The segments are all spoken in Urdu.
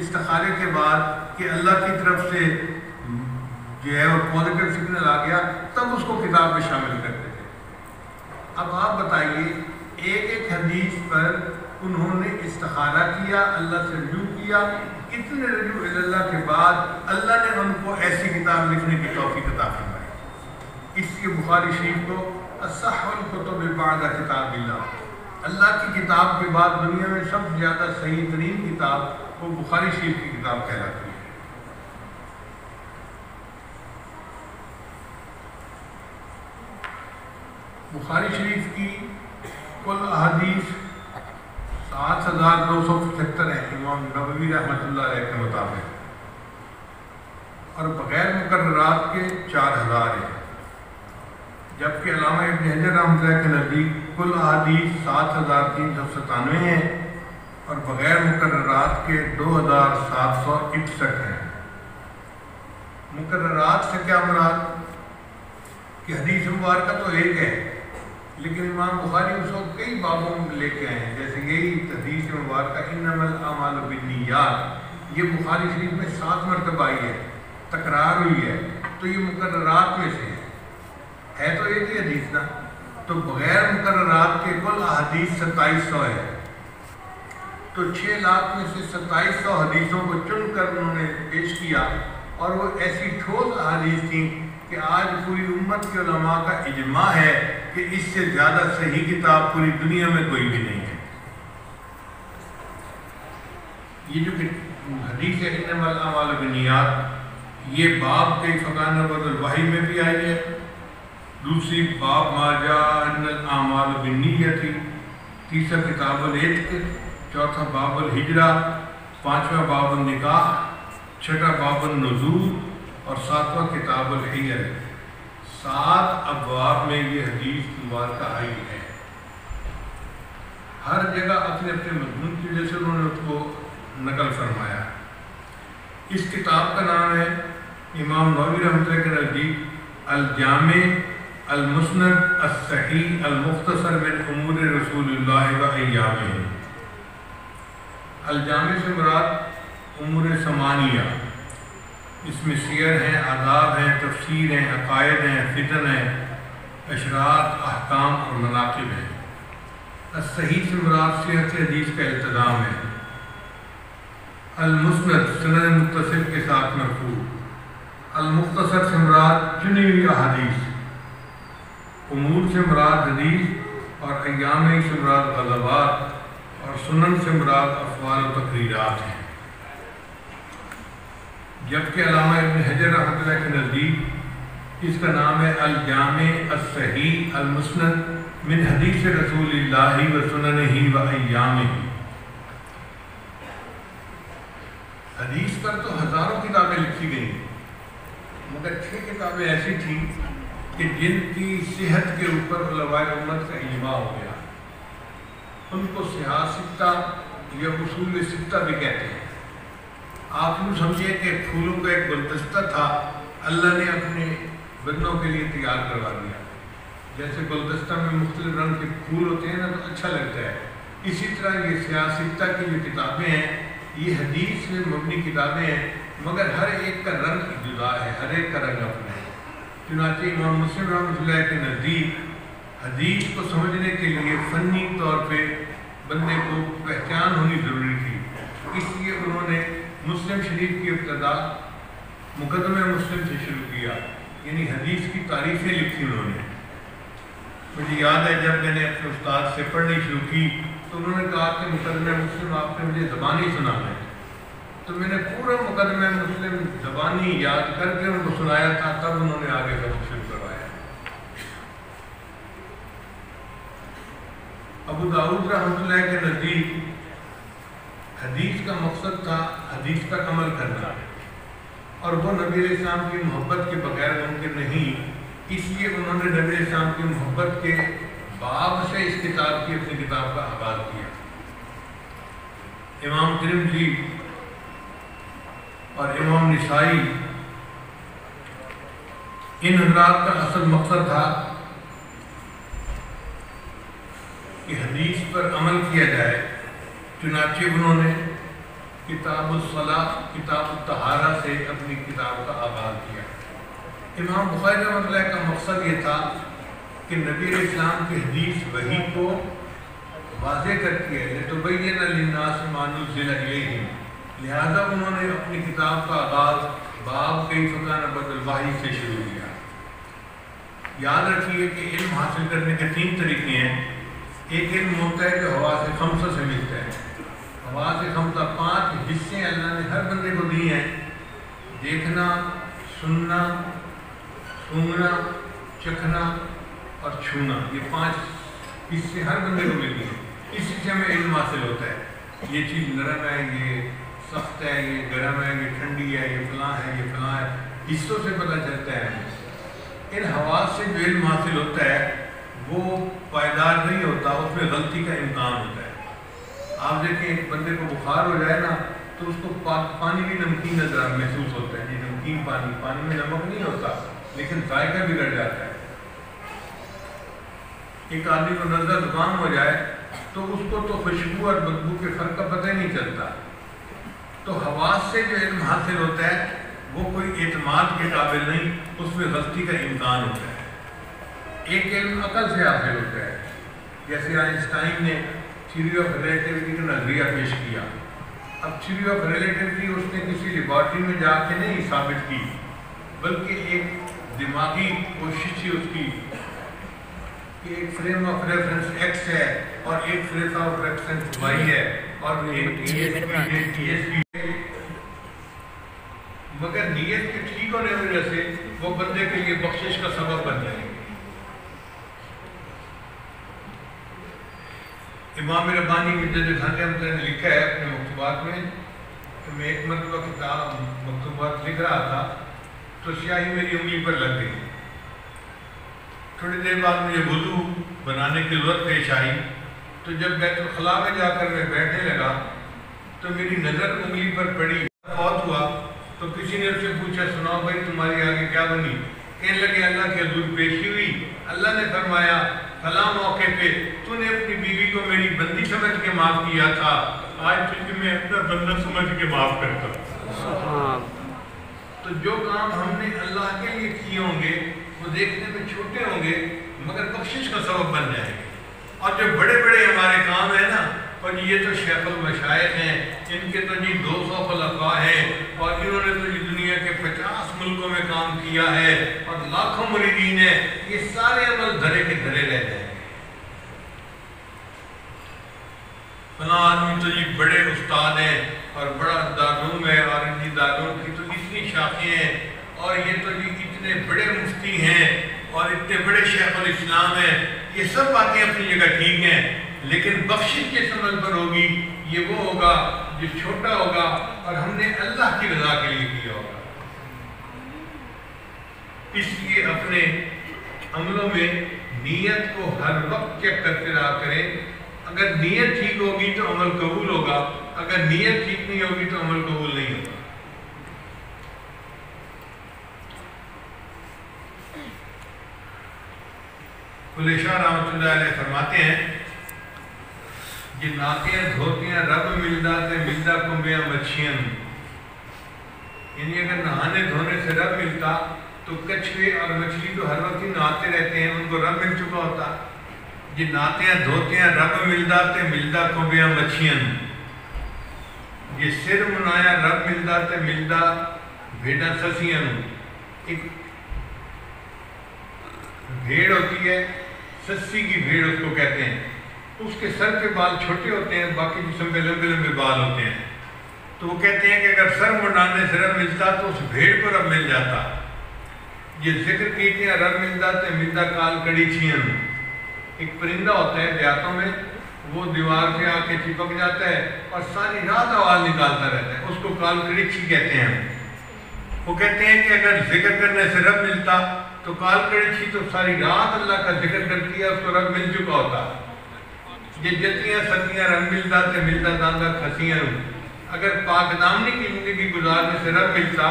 استخارے کے بعد کہ اللہ کی طرف سے جو ہے وہ پازیٹیو سگنل آ گیا تب اس کو کتاب میں شامل کرتے تھے۔ اب آپ بتائیے ایک ایک حدیث پر انہوں نے استخارہ کیا، اللہ سے رجوع کیا، اتنے رجوع اللہ کے بعد اللہ نے ان کو ایسی کتاب لکھنے کی توفیق عطا فرمائی۔ اس کے بخاری شریف کو اصح الکتب بعد کتاب اللہ کی کتاب کے بعد دنیا میں سب سے زیادہ صحیح ترین کتاب وہ بخاری شریف کی کتاب کہلاتی ہے۔ بخاری شریف کی کل احادیث 7275 ہیں امام نبوی رحمۃ اللہ علیہ کے مطابق، اور بغیر مقررات کے 4000 ہیں، جبکہ علامہ ابن حجر رحمۃ اللہ کے نزدیک کل احادیث 7397 ہیں اور بغیر مقررات کے 2761 ہیں۔ مقررات سے کیا مراد کہ حدیث مبارکہ تو ایک ہے لیکن امام بخاری اس وقت کئی بابوں میں لے کے آئے ہیں، جیسے یہی حدیث مبارکہ انما الاعمال بالنیات، یہ بخاری شریف میں 7 مرتبہ آئی ہے، تکرار ہوئی ہے، تو یہ مقررات میں سے ہے تو ایک ہی حدیث نا، تو بغیر مقررات کے کل احادیث 2700 ہے، تو 6 لاکھ میں سے 2700 حدیثوں کو چن کر انہوں نے پیش کیا، اور وہ ایسی ٹھوس احادیث تھیں کہ آج پوری امت کے علماء کا اجماع ہے کہ اس سے زیادہ صحیح کتاب پوری دنیا میں کوئی بھی نہیں ہے۔ یہ جو حدیث ہے انما الاعمال بالنیات، یہ باب کئی فقہ نبوۃ الوحی میں بھی آئی ہے، دوسری باب ما جاء ان الاعمال بالنیت، تیسرا کتاب العتق، چوتھا باب الہجرہ، پانچواں باب النکاح، چھٹا باب النذور اور ساتواں کتاب الحیل۔ 7 ابواب میں یہ حدیث مبارکہ آئی ہے، ہر جگہ اپنے اپنے مضمون کی وجہ سے انہوں نے اس کو نقل فرمایا۔ اس کتاب کا نام ہے امام نووی رحمۃ اللہ کے نزدیک الجامع المسند الصحیح المختصر من امور رسول اللہ و ایامہ۔ الجامع سے مراد امور ثمانیہ، اس میں سیر ہیں، آداب ہیں، تفسیر ہیں، عقائد ہیں، فتن ہیں، اشراط، احکام اور مناقب ہیں۔ الصحیح سے مراد صحت حدیث کا التزام ہے۔ المسند سند متصل کے ساتھ مرفوع۔ المختصر سے مراد چنی ہوئی احادیث۔ امور سے مراد حدیث اور ایام سے مراد غزوات اور سنن سے مراد افعال و تقریرات ہیں۔ جبکہ علامہ ابن حجر رحمۃ اللہ کے نزدیک اس کا نام ہے الجامع الصحیح المسند من حدیث رسول اللہ و سننہ و ایامہ۔ حدیث پر تو ہزاروں کتابیں لکھی گئیں، مگر 6 کتابیں ایسی تھیں کہ جن کی صحت کے اوپر علماء امت کا اجماع ہو گیا، ان کو صحاح ستہ یا اصول ستہ بھی کہتے ہیں۔ آپ یوں سمجھیے کہ پھولوں کا ایک گلدستہ تھا، اللہ نے اپنے بندوں کے لیے تیار کروا دیا۔ جیسے گلدستہ میں مختلف رنگ کے پھول ہوتے ہیں نا تو اچھا لگتا ہے، اسی طرح یہ صحاح ستہ کی جو کتابیں ہیں یہ حدیث سے مبنی کتابیں ہیں، مگر ہر ایک کا رنگ جدا ہے، ہر ایک کا رنگ اپنا ہے۔ چنانچہ امام مسلم رحمۃ اللہ کے نزدیک حدیث کو سمجھنے کے لیے فنی طور پہ بندے کو پہچان ہونی ضروری تھی، اس لیے انہوں نے مسلم شریف کی ابتدا مقدمہ مسلم سے شروع کیا، یعنی حدیث کی تعریفیں لکھی انہوں نے۔ مجھے یاد ہے جب میں نے اپنے استاد سے پڑھنی شروع کی تو انہوں نے کہا کہ مقدمہ مسلم آپ نے مجھے زبانی سنانا ہے، تو میں نے پورا مقدمہ مسلم زبانی یاد کر کے ان کو سنایا تھا، تب انہوں نے آگے سبق شروع کروایا۔ ابو داؤد رحمۃ اللہ کے نزدیک حدیث کا مقصد تھا حدیث پر عمل کرنا، اور وہ نبی علیہ السلام کی محبت کے بغیر ممکن نہیں، اس لیے انہوں نے نبی علیہ السلام کی محبت کے باب سے اس کتاب کی اپنی کتاب کا آغاز کیا۔ امام ترمذی اور امام نسائی ان حضرات کا اصل مقصد تھا کہ حدیث پر عمل کیا جائے، چنانچہ انہوں نے کتاب الصلاۃ کتاب الطہارہ سے اپنی کتاب کا آغاز کیا۔ امام بخاری رحمۃ اللہ کا مقصد یہ تھا کہ نبی علیہ السلام کی حدیث وحی کو واضح کرتی ہے لِتُبَيِّنَ لِلنَّاسِ مَا نُزِّلَ إِلَيْهِمْ، لہذا انہوں نے اپنی کتاب کا آغاز باب کیف کان بدء الوحی سے شروع کیا۔ یاد رکھیے کہ علم حاصل کرنے کے 3 طریقے ہیں۔ ایک علم ہوتا ہے جو حواس خمسہ سے ملتا ہے۔ حواس خمسہ 5 حصے اللہ نے ہر بندے کو دیے ہیں: دیکھنا، سننا، سونگنا، چکھنا اور چھونا۔ یہ 5 حصے ہر بندے کو ملتے ہیں، اسی سے ہمیں علم حاصل ہوتا ہے۔ یہ چیز نرم ہے، یہ سخت ہے، یہ گرم ہے، یہ ٹھنڈی ہے، یہ فلاں ہے، یہ فلاں ہے، حصوں سے پتہ چلتا ہے۔ ان حواس سے جو علم حاصل ہوتا ہے وہ پائیدار نہیں ہوتا، اس میں غلطی کا امکان ہوتا ہے۔ آپ دیکھیں ایک بندے کو بخار ہو جائے نا تو اس کو پانی بھی نمکین نظر محسوس ہوتا ہے، یہ نمکین پانی میں نمک نہیں ہوتا لیکن ذائقہ بگڑ جاتا ہے۔ ایک آدمی کو نزلہ زکام ہو جائے تو اس کو تو خوشبو اور بدبو کے فرق کا پتہ ہی نہیں چلتا۔ تو حواس سے جو علم حاصل ہوتا ہے وہ کوئی اعتماد کے قابل نہیں، اس میں غلطی کا امکان ہوتا ہے۔ ایک علم عقل سے حاصل ہوتا ہے، جیسے آئنسٹائن نے تھیوری آف ریلیٹیوٹی کا نظریہ پیش کیا۔ اب تھیوری آف ریلیٹیوٹی اس نے کسی لیبارٹری میں جا کے نہیں ثابت کی، بلکہ ایک دماغی کوشش تھی اس کی کہ ایک فریم آف ریفرنس ایکس ہے اور ایک فریم آف ریفرنس وائی ہے اور مگر نیت کے ٹھیک ہونے کی وجہ سے وہ بندے کے لیے بخشش کا سبب بن جائے گی۔ امام ربانی مجدد ثانی نے لکھا ہے اپنے مکتوبات میں کہ میں ایک مرتبہ کتاب مکتوبات لکھ رہا تھا تو سیاہی میری انگلی پر لگ گئی۔ تھوڑی دیر بعد مجھے وضو بنانے کی ضرورت پیش آئی تو جب بیت الخلاء میں جا کر میں بیٹھنے لگا تو میری نظر انگلی پر پڑی۔ فوت ہوا تو کسی نے اس سے پوچھا سناؤ بھائی تمہاری آگے کیا بنی؟ کہنے لگے اللہ کے حضور پیشی ہوئی، اللہ نے فرمایا فلاں موقع پہ تو نے اپنی بیوی کو میری بندی سمجھ کے معاف کیا تھا، آج تجھے میں اپنا بندہ سمجھ کے معاف کرتا ہوں۔ تو جو کام ہم نے اللہ کے لیے کیے ہوں گے وہ دیکھنے میں چھوٹے ہوں گے مگر بخشش کا سبب بن جائیں گے، اور جو بڑے بڑے ہمارے کام ہیں نا، اور یہ تو شیخ المشائخ ہیں، ان کے تو 200 خلفاء ہیں اور انہوں نے تو دنیا کے 50 ملکوں میں کام کیا ہے اور لاکھوں مریدین ہیں، یہ سارے عمل دھرے کے دھرے رہ جائیں گے۔ فلاں آدمی تو بڑے استاد ہیں اور بڑا دارالعلوم ہے اور ان کی دارالعلوم کی تو اتنی شاخیں ہیں اور یہ تو اتنے بڑے مفتی ہیں اور اتنے بڑے شیخ الاسلام ہیں، یہ سب باتیں اپنی جگہ ٹھیک ہیں، لیکن بخشش جس عمل پر ہوگی یہ وہ ہوگا جو چھوٹا ہوگا اور ہم نے اللہ کی رضا کے لیے کیا ہوگا۔ اس لیے اپنے عملوں میں نیت کو ہر وقت چیک کرتے رہا کریں۔ اگر نیت ٹھیک ہوگی تو عمل قبول ہوگا، اگر نیت ٹھیک نہیں ہوگی تو عمل قبول نہیں ہوگا۔ قلی شاہ رحمۃ اللہ علیہ فرماتے ہیں یہ ناتیاں دھوتیاں رب ملدہ کنبیاں مچھیاں، یعنی اگر نہانے دھونے سے رب ملتا تو کچھوے اور مچھلی تو ہر وقت ہی نہاتے رہتے ہیں، ان کو رب مل چکا ہوتا۔ یہ ناتیاں دھوتیاں رب ملدہ کنبیاں مچھیاں، یہ سر منایا رب ملدہ بھیڑا سسیاں۔ ایک بھیڑ ہوتی ہے، سسی کی بھیڑ اس کو کہتے ہیں، اس کے سر کے بال چھوٹے ہوتے ہیں، باقی جسم میں لمبے لمبے بال ہوتے ہیں، تو وہ کہتے ہیں کہ اگر سر منڈانے سے رب ملتا تو اس بھیڑ کو رب مل جاتا۔ یہ ذکر کیتیاں رب ملدہ کال کڑی چھیاں، ایک پرندہ ہوتا ہے دیہاتوں میں، وہ دیوار پہ آ کے چپک جاتا ہے اور ساری رات آواز نکالتا رہتا ہے، اس کو کال کڑی چھی کہتے ہیں۔ وہ کہتے ہیں کہ اگر ذکر کرنے سے رب ملتا تو کال کڑی چھی تو ساری رات اللہ کا ذکر کرتی ہے، اس کو رب مل چکا ہوتا۔ یہ جتیاں ستیاں رب ملدہ داندہ کھسیاں، اگر پاک دامنی کی زندگی گزارنے سے رب ملتا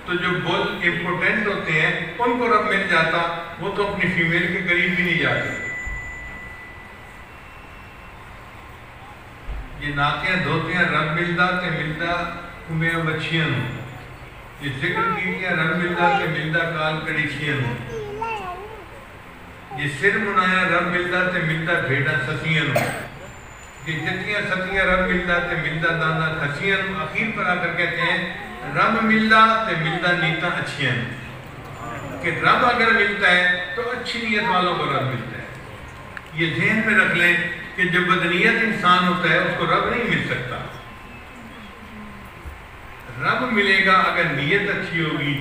تو جو بہت امپورٹنٹ ہوتے ہیں ان کو رب مل جاتا، وہ تو اپنی فیمیل کے قریب بھی نہیں جاتے۔ یہ ناکیاں دھوتیاں رب ملدا تے ملدا کمیاں بچیاں نوں، یہ ذکر کیتیاں رب ملدا تے ملدا کال کڑیچیاں نوں، یہ سر منایا رب ملدا تے ملدا بھیڑاں سسیاں نوں، یہ جتیاں ستیاں رب ملدا تے ملدا دانا کھسیاں نوں۔ اخیر پر آ کر کہتے ہیں رب ملدا تے ملدا نیتاں اچھیاں نوں، کہ رب اگر ملتا ہے تو اچھی نیت والوں کو رب ملتا ہے۔ یہ ذہن میں رکھ لیں کہ جو بدنیت انسان ہوتا ہے اس کو رب نہیں مل سکتا۔ رب ملے گا اگر نیت اچھی ہوگی،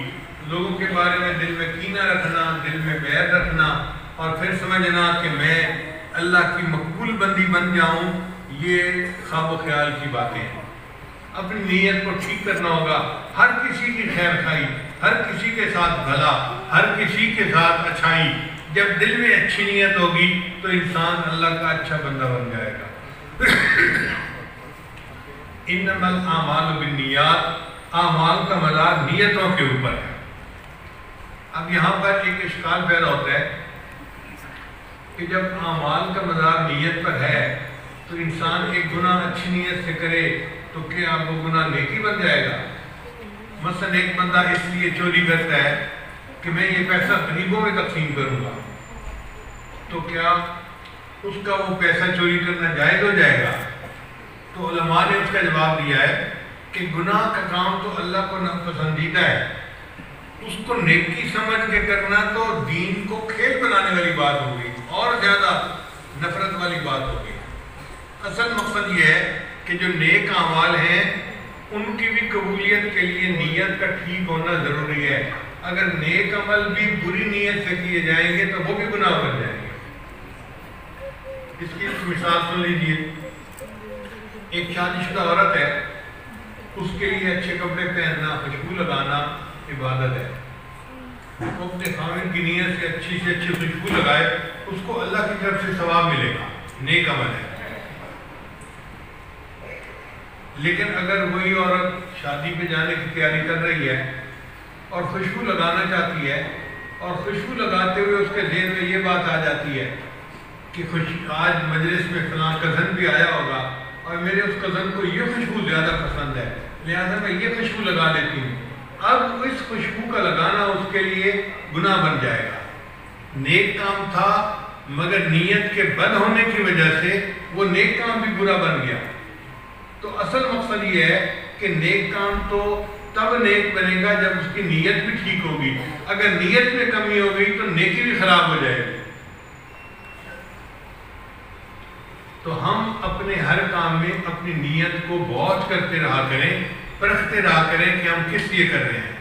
لوگوں کے بارے میں دل میں کینہ رکھنا، دل میں بیر رکھنا، اور پھر سمجھنا کہ میں اللہ کی مقبول بندی بن جاؤں، یہ خواب و خیال کی باتیں ہیں۔ اپنی نیت کو ٹھیک کرنا ہوگا، ہر کسی کی خیر خواہی، ہر کسی کے ساتھ بھلا، ہر کسی کے ساتھ اچھائی۔ جب دل میں اچھی نیت ہوگی تو انسان اللہ کا اچھا بندہ بن جائے گا۔ انما الاعمال بالنیات، اعمال کا مدار نیتوں کے اوپر ہے۔ اب یہاں پر ایک اشکال پیدا ہوتا ہے کہ جب اعمال کا مدار نیت پر ہے تو انسان ایک گناہ اچھی نیت سے کرے تو کیا وہ گناہ نیکی بن جائے گا؟ مثلا ایک بندہ اس لیے چوری کرتا ہے کہ میں یہ پیسہ غریبوں میں تقسیم کروں گا، تو کیا اس کا وہ پیسہ چوری کرنا جائز ہو جائے گا؟ تو علماء نے اس کا جواب دیا ہے کہ گناہ کا کام تو اللہ کو ناپسندیدہ ہے، اس کو نیکی سمجھ کے کرنا تو دین کو کھیل بنانے والی بات ہوگی اور زیادہ نفرت والی بات ہوگی۔ اصل مقصد یہ ہے کہ جو نیک اعمال ہیں ان کی بھی قبولیت کے لیے نیت کا ٹھیک ہونا ضروری ہے۔ اگر نیک عمل بھی بری نیت سے کیے جائیں گے تو وہ بھی گناہ بن جائیں گے۔ اس کی مثال سن لیجیے، ایک شادی شدہ عورت ہے، اس کے لیے اچھے کپڑے پہننا، خوشبو لگانا عبادت ہے۔ وہ اپنے خاوند کی نیت سے اچھی خوشبو لگائے، اس کو اللہ کی طرف سے ثواب ملے گا، نیک عمل ہے۔ لیکن اگر وہی عورت شادی پہ جانے کی تیاری کر رہی ہے اور خوشبو لگانا چاہتی ہے، اور خوشبو لگاتے ہوئے اس کے ذہن میں یہ بات آ جاتی ہے کہ آج مجلس میں فلاں کزن بھی آیا ہوگا اور میرے اس کزن کو یہ خوشبو زیادہ پسند ہے، لہذا میں یہ خوشبو لگا لیتی ہوں، اب اس خوشبو کا لگانا اس کے لیے گناہ بن جائے گا۔ نیک کام تھا مگر نیت کے بد ہونے کی وجہ سے وہ نیک کام بھی برا بن گیا۔ تو اصل مقصد یہ ہے کہ نیک کام تو تب نیک بنے گا جب اس کی نیت بھی ٹھیک ہوگی۔ اگر نیت میں کمی ہو گئی تو نیکی بھی خراب ہو جائے گی۔ تو ہم اپنے ہر کام میں اپنی نیت کو غور کرتے رہا کریں، پرکھتے رہا کریں کہ ہم کس لیے کر رہے ہیں۔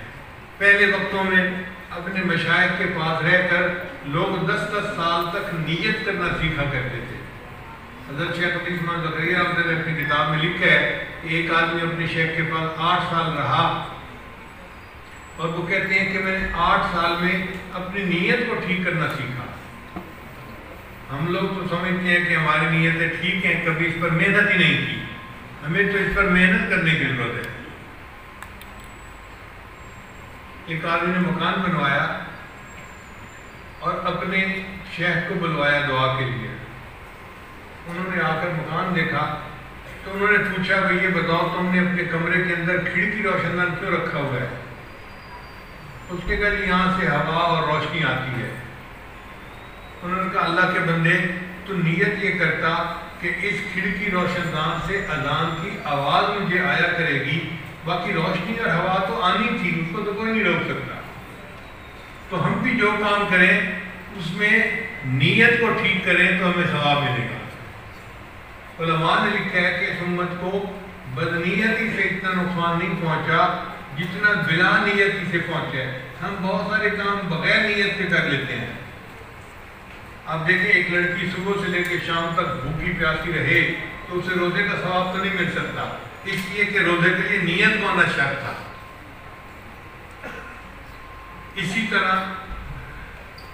پہلے وقتوں میں اپنے مشائخ کے پاس رہ کر لوگ 10-10 سال تک نیت کرنا سیکھا کرتے تھے۔ حضرت شیخ عبد الرحمن زکریا نے اپنی کتاب میں لکھا ہے کہ ایک آدمی اپنے شیخ کے پاس 8 سال رہا اور وہ کہتے ہیں کہ میں نے 8 سال میں اپنی نیت کو ٹھیک کرنا سیکھا۔ ہم لوگ تو سمجھتے ہیں کہ ہماری نیتیں ٹھیک ہیں، کبھی اس پر محنت ہی نہیں کی، ہمیں تو اس پر محنت کرنے کی ضرورت ہے۔ ایک آدمی نے مکان بنوایا اور اپنے شیخ کو بلوایا دعا کے لیے۔ انہوں نے آ کر مکان دیکھا تو انہوں نے پوچھا بھئی یہ بتاؤ تم نے اپنے کمرے کے اندر کھڑکی روشن دان کیوں رکھا ہوا ہے؟ اس کے کہا جی یہاں سے ہوا اور روشنی آتی ہے۔ انہوں نے کہا اللہ کے بندے تو نیت یہ کرتا کہ اس کھڑکی روشن دان سے اذان کی آواز مجھے آیا کرے گی، باقی روشنی اور ہوا تو آنی تھی، اس کو تو کوئی نہیں روک سکتا۔ تو ہم بھی جو کام کریں اس میں نیت کو ٹھیک کریں تو ہمیں ثواب ملے گا۔ علماء نے لکھا ہے کہ اس امت کو بدنیتی سے اتنا نقصان نہیں پہنچا جتنا بلا نیتی سے پہنچا ہے۔ ہم بہت سارے کام بغیر نیت کے کر لیتے ہیں۔ اب دیکھیں ایک لڑکی صبح سے لے کے شام تک بھوکی پیاسی رہے تو اسے روزے کا ثواب تو نہیں مل سکتا، اس لیے کہ روزے کے لیے نیت کو آنا شرط تھا۔ اسی طرح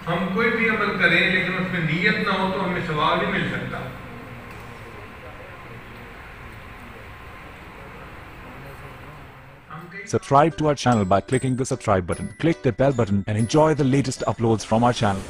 ہم کوئی بھی عمل کریں لیکن اس میں نیت نہ ہو تو ہمیں ثواب نہیں مل سکتا۔ Subscribe to our channel by clicking the subscribe button. Click the bell button and enjoy the latest uploads from our channel.